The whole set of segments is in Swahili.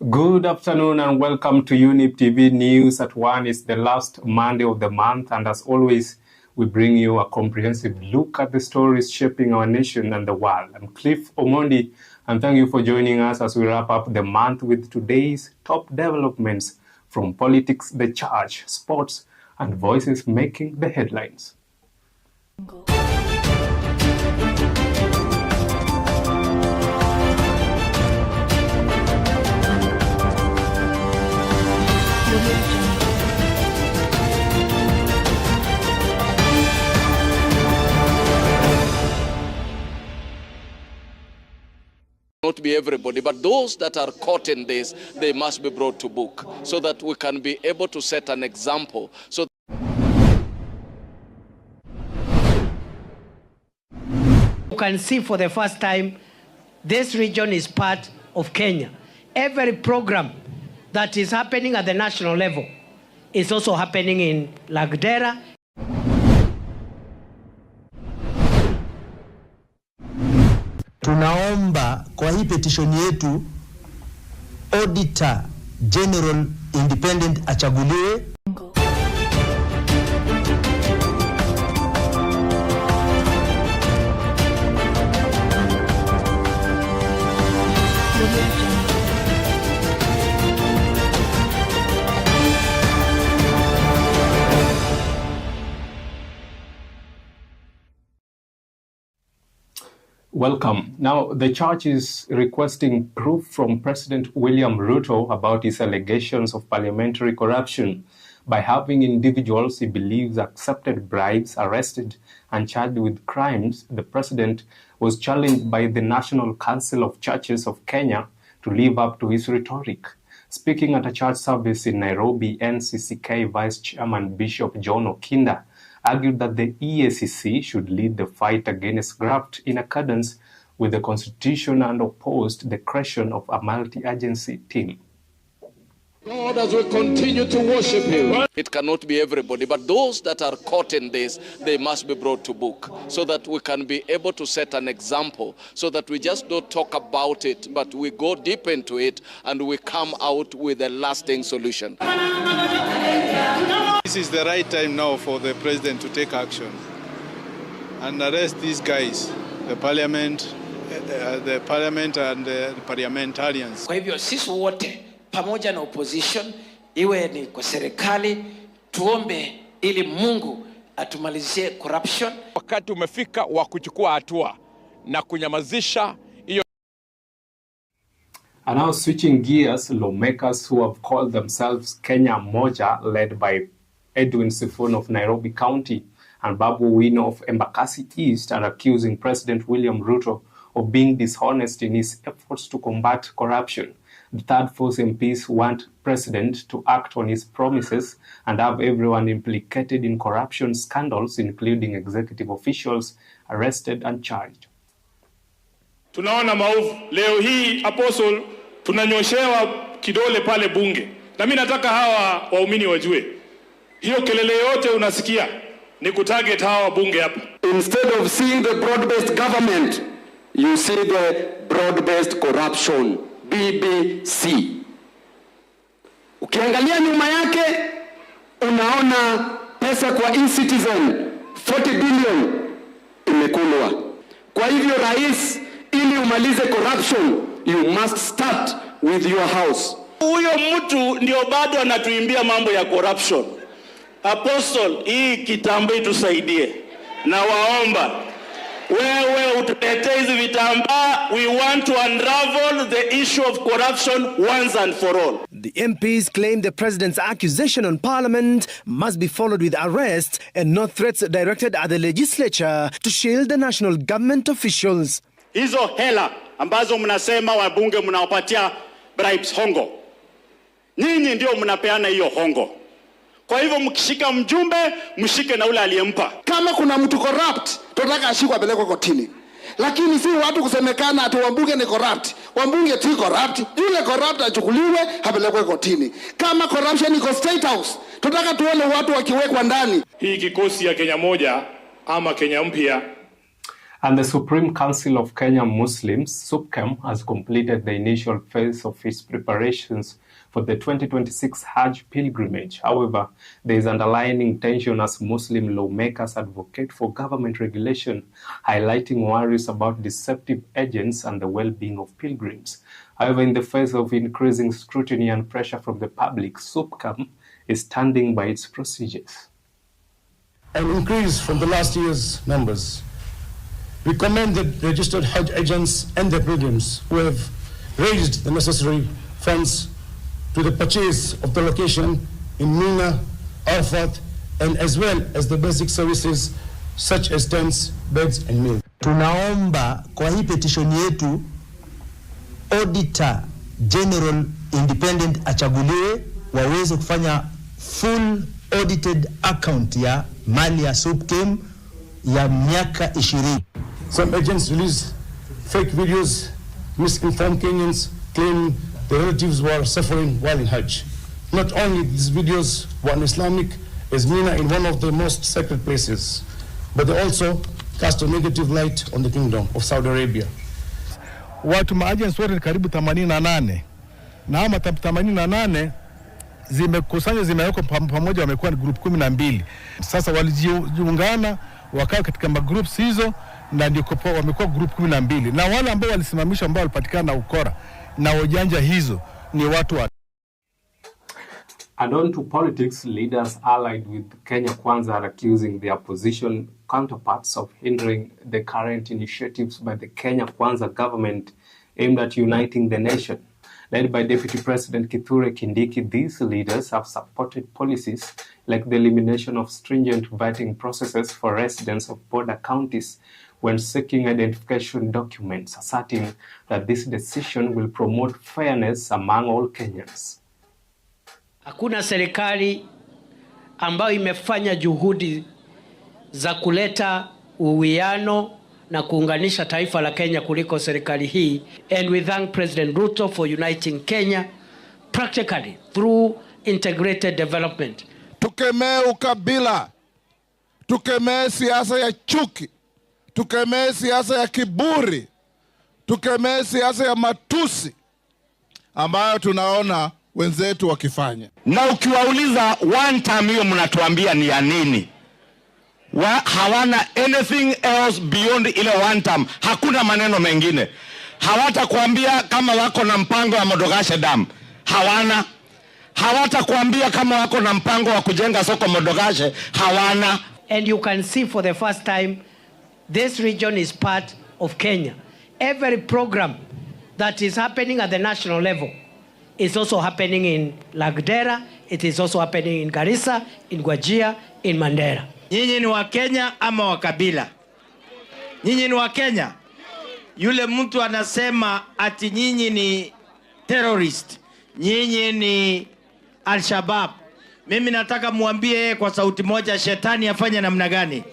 Good afternoon and welcome to Younib TV News at 1. It's the last Monday of the month, and as always, we bring you a comprehensive look at the stories shaping our nation and the world. I'm Cliffe Omondi, and thank you for joining us as we wrap up the month with today's top developments from politics, the church, sports, and voices making the headlines. Not be everybody, but those that are caught in this, they must be brought to book so that we can be able to set an example. So you can see for the first time, this region is part of Kenya. Every program that is happening at the national level is also happening in Lagdera. Tunaomba kwa hii petition yetu Auditor General Independent achaguliwe. Welcome. Now, the church is requesting proof from President William Ruto about his allegations of parliamentary corruption by having individuals he believes accepted bribes arrested and charged with crimes. The president was challenged by the National Council of Churches of Kenya to live up to his rhetoric. Speaking at a church service in Nairobi, NCCK Vice Chairman Bishop John Okinda argued that the EACC should lead the fight against graft in accordance with the Constitution and opposed the creation of a multi-agency team. God, as we continue to worship Him, it cannot be everybody, but those that are caught in this, they must be brought to book so that we can be able to set an example, so that we just don't talk about it, but we go deep into it and we come out with a lasting solution. This is the right time now for the president to take action and arrest these guys, the parliament and the parliamentarians. Kwa hivyo sisi wote pamoja na opposition, iwe ni kwa serikali, tuombe ili Mungu atumalizie corruption. Wakati umefika wa kuchukua hatua na kunyamazisha hiyo. And now switching gears, lawmakers who have called themselves Kenya Moja, led by Edwin Sifuna of Nairobi County and Babu Wino of Embakasi East, are accusing President William Ruto of being dishonest in his efforts to combat corruption. The Third Force MPs want President to act on his promises and have everyone implicated in corruption scandals, including executive officials, arrested and charged. Tunaona maovu. Leo hii Apostle tunanyoshewa kidole pale bunge. Na mimi nataka hawa waumini wajue. Hiyo kelele yote unasikia ni kutarget hawa bunge hapa. Instead of seeing the broad-based government, you see the broad-based corruption, BBC. Ukiangalia nyuma yake unaona pesa kwa e-citizen 40 billion imekulwa. Kwa hivyo rais, ili umalize corruption, you must start with your house. Huyo mtu ndio bado anatuimbia mambo ya corruption. Apostle, hii kitambo itusaidie. Na waomba wewe utuletee hizi vitambaa. We want to unravel the issue of corruption once and for all. The MPs claim the president's accusation on parliament must be followed with arrests and not threats directed at the legislature to shield the national government officials. Hizo hela ambazo mnasema wabunge mnawapatia bribes, hongo, nyinyi ndio mnapeana hiyo hongo. Kwa hivyo mkishika mjumbe, mshike na ule aliyempa. Kama kuna mtu corrupt, tunataka ashikwe apelekwe kotini. Lakini si watu kusemekana ati wabunge ni corrupt. Wabunge ti corrupt, yule corrupt achukuliwe apelekwe kotini. Kama corruption iko State House, tunataka tuone watu wakiwekwa ndani. Hii kikosi ya Kenya Moja ama Kenya Mpya And the Supreme Council of Kenya Muslims, SUPKEM, has completed the initial phase of its preparations for the 2026 Hajj pilgrimage. However, there is underlying tension as Muslim lawmakers advocate for government regulation, highlighting worries about deceptive agents and the well-being of pilgrims. However, in the face of increasing scrutiny and pressure from the public, SUPKEM is standing by its procedures. An increase from the last year's numbers. We commend the registered Hajj agents and their pilgrims who have raised the necessary funds to the purchase of the location in Mina, Arafat, and as well as the basic services such as tents, beds, and meals. Tunaomba kwa hii petition yetu Auditor General Independent achaguliwe waweze kufanya full audited account ya mali ya SUPKEM ya miaka 20. Some agents release fake videos, misinformed Kenyans claim their relatives were suffering while in Hajj. Not only these videos were un-Islamic, as Mina in one of the most sacred places, but they also cast a negative light on the Kingdom of Saudi Arabia. Watu maagents wote karibu 88 na ama 88 zimekusanywa zimewekwa pamoja, wamekuwa ni group 12. Sasa walijiungana wakawa katika magroups hizo na ndio wamekuwa group 12, na wale ambao walisimamishwa ambao walipatikana na ukora na ujanja hizo ni watu wa. And on to politics, leaders allied with Kenya Kwanza are accusing their opposition counterparts of hindering the current initiatives by the Kenya Kwanza government aimed at uniting the nation. Led by Deputy President Kithure Kindiki, these leaders have supported policies like the elimination of stringent vetting processes for residents of border counties when seeking identification documents, asserting that this decision will promote fairness among all Kenyans. Hakuna serikali ambayo imefanya juhudi za kuleta uwiano na kuunganisha taifa la Kenya kuliko serikali hii, and we thank President Ruto for uniting Kenya practically through integrated development. Tukemee ukabila, tukemee siasa ya chuki, tukemee siasa ya kiburi, tukemee siasa ya matusi ambayo tunaona wenzetu wakifanya. Na ukiwauliza one time hiyo mnatuambia ni ya nini? Hawana anything else beyond ile one time. Hakuna maneno mengine. Hawatakuambia kama wako na mpango wa Modogashe Dam. Hawana. Hawatakuambia kama wako na mpango wa kujenga soko Modogashe. Hawana. And you can see for the first time this region is part of Kenya. Every program that is happening at the national level is also happening in Lagdera, it is also happening in Garissa, in Wajir, in Mandera. Nyinyi ni wa Kenya ama wa kabila? Nyinyi ni wa Kenya? Yule mtu anasema ati nyinyi ni terrorist, nyinyi ni Al-Shabaab. Mimi nataka muambie kwa sauti moja, shetani afanye namna gani?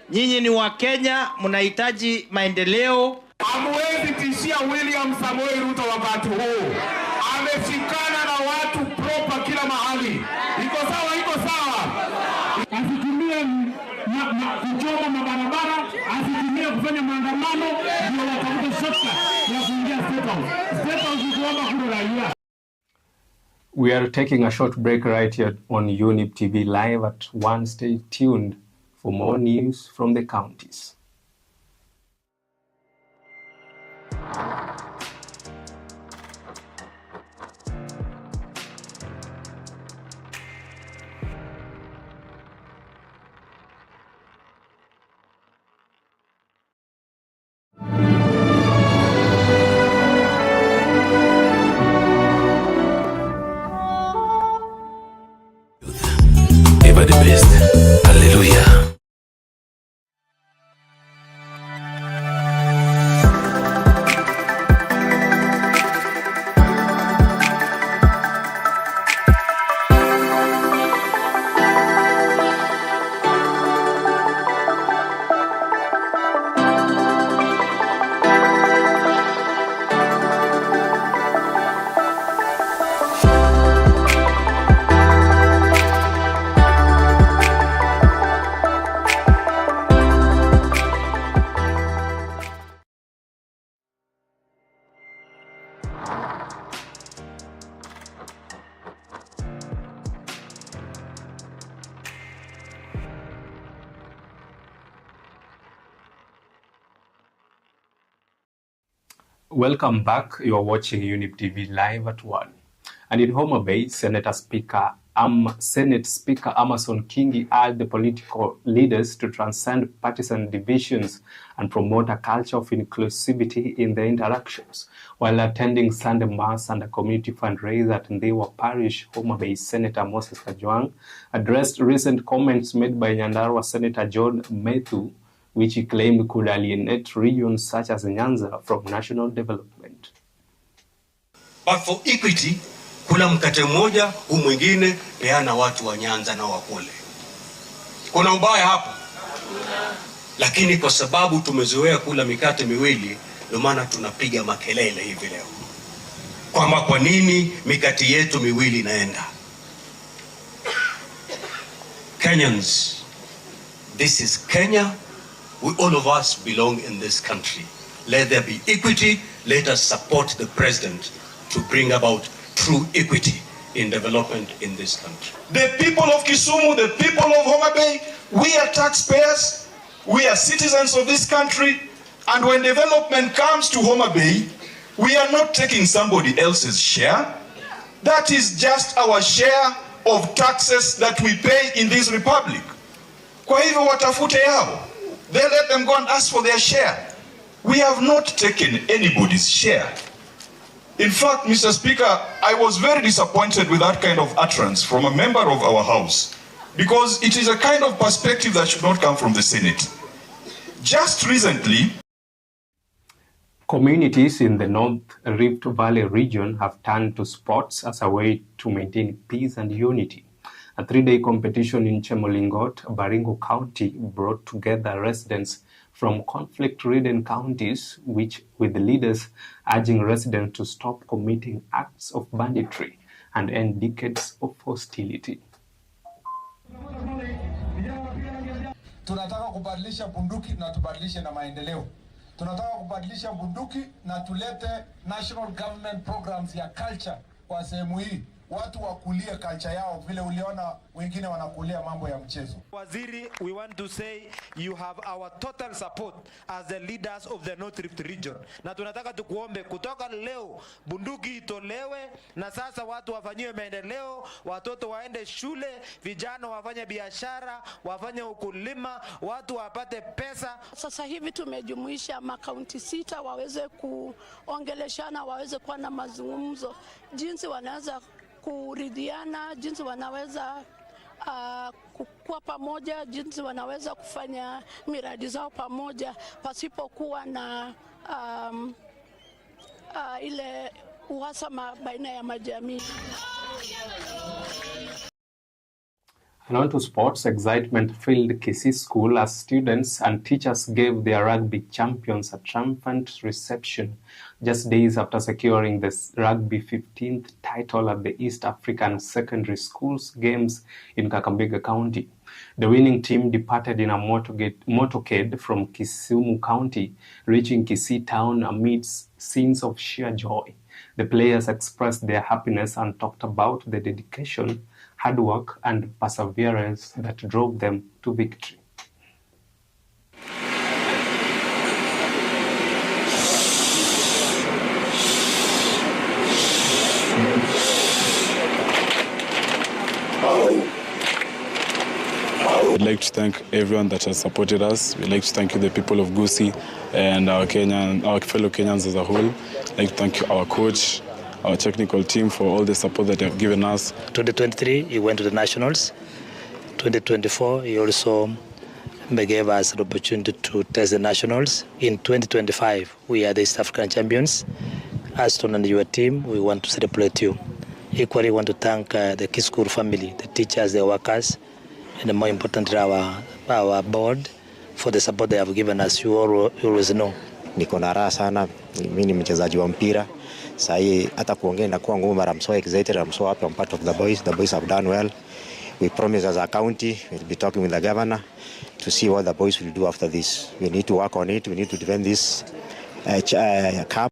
Nyinyi ni wa Kenya, mnahitaji maendeleo. Hamwezi tishia William Samoei Ruto wakati huu. Ameshikana na watu proper kila mahali. Iko sawa, iko sawa. Asitumie kuchoma mabarabara, asitumie kufanya maandamano, ndio watafute shortcut ya kuingia State House. State House ni kuomba kura raia. We are taking a short break right here on Younib TV live at 1. Stay tuned for more news from the counties. Ever the best. Hallelujah. Welcome back. You are watching Younib TV live at 1. And in Homa Bay, Senate Speaker Amason Kingi urged the political leaders to transcend partisan divisions and promote a culture of inclusivity in their interactions. While attending Sunday Mass and a community fundraiser at Ndewa Parish, Homa Bay Senator Moses Kajwang addressed recent comments made by Nyandarua Senator John Methu, which he claimed could alienate regions such as Nyanza from national development. But for equity, kula mkate mmoja, huu mwingine peana watu wa Nyanza na Wakole. Kuna ubaya hapo? Lakini kwa sababu tumezoea kula mikate miwili, ndio maana tunapiga makelele hivi leo. Kwamba kwa nini mikate yetu miwili inaenda? Kenyans, this is Kenya. All of us belong in this country. Let there be equity. Let us support the president to bring about true equity in development in this country. The people of Kisumu, the people of Homa Bay, we are taxpayers, we are citizens of this country, and when development comes to Homa Bay, we are not taking somebody else's share. That is just our share of taxes that we pay in this republic. Kwa hivyo watafute yao. They let them go and ask for their share. We have not taken anybody's share. In fact, Mr. Speaker, I was very disappointed with that kind of utterance from a member of our House, because it is a kind of perspective that should not come from the Senate. Just recently, communities in the North Rift Valley region have turned to sports as a way to maintain peace and unity. A 3-day competition in Chemolingot, Baringo County, brought together residents from conflict-ridden counties, with the leaders urging residents to stop committing acts of banditry and end decades of hostility. Tunataka kubadilisha bunduki na tubadilishe na maendeleo. Tunataka kubadilisha bunduki na tulete national government programs ya culture kwa sehemu hii. Watu wakulie culture yao vile uliona wengine wanakulia mambo ya mchezo. Waziri, we want to say you have our total support as the leaders of the North Rift region. Na tunataka tukuombe kutoka leo bunduki itolewe na sasa watu wafanyiwe maendeleo, watoto waende shule, vijana wafanye biashara, wafanye ukulima, watu wapate pesa. Sasa hivi tumejumuisha makaunti 6 waweze kuongeleshana, waweze kuwa na mazungumzo jinsi wanaweza kuridhiana, jinsi wanaweza kukua pamoja, jinsi wanaweza kufanya miradi zao pamoja pasipokuwa na ile uhasama baina ya majamii. And on to sports, excitement filled Kisii School as students and teachers gave their rugby champions a triumphant reception just days after securing the rugby 15th title at the East African Secondary Schools Games in Kakamega County. The winning team departed in a motorcade from Kisumu County, reaching Kisii town amidst scenes of sheer joy. The players expressed their happiness and talked about the dedication, hard work and perseverance that drove them to victory. We'd like to thank everyone that has supported us. We'd like to thank the people of Gusii and our fellow Kenyans as a whole. I'd like to thank our coach, our technical team for all the support that they have given us. 2023, he went to the Nationals. 2024, he also gave us the opportunity to test the Nationals. In 2025, we are the East African champions. Aston and your team, we want to celebrate you. Equally, we want to thank the Kisii School family, the teachers, the workers, and more importantly, our board for the support they have given us. You always know. Niko na raha sana, mimi ni mchezaji wa mpira. Sasa hata kuongea na kuwa ngumu, I'm so excited, I'm so happy, I'm part of the boys. The boys have done well. We promise as a county, we'll be talking with the governor to see what the boys will do after this. We need to work on it, we need to defend this cup.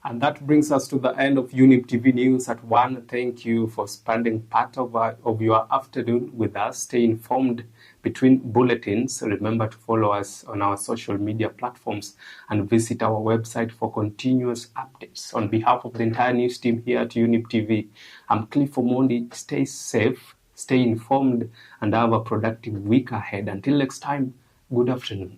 And that brings us to the end of Younib TV News at 1. Thank you for spending part of your afternoon with us. Stay informed between bulletins. Remember to follow us on our social media platforms and visit our website for continuous updates. On behalf of the entire news team here at Younib TV, I'm Cliffe Omondi. Stay safe, stay informed, and have a productive week ahead. Until next time, good afternoon.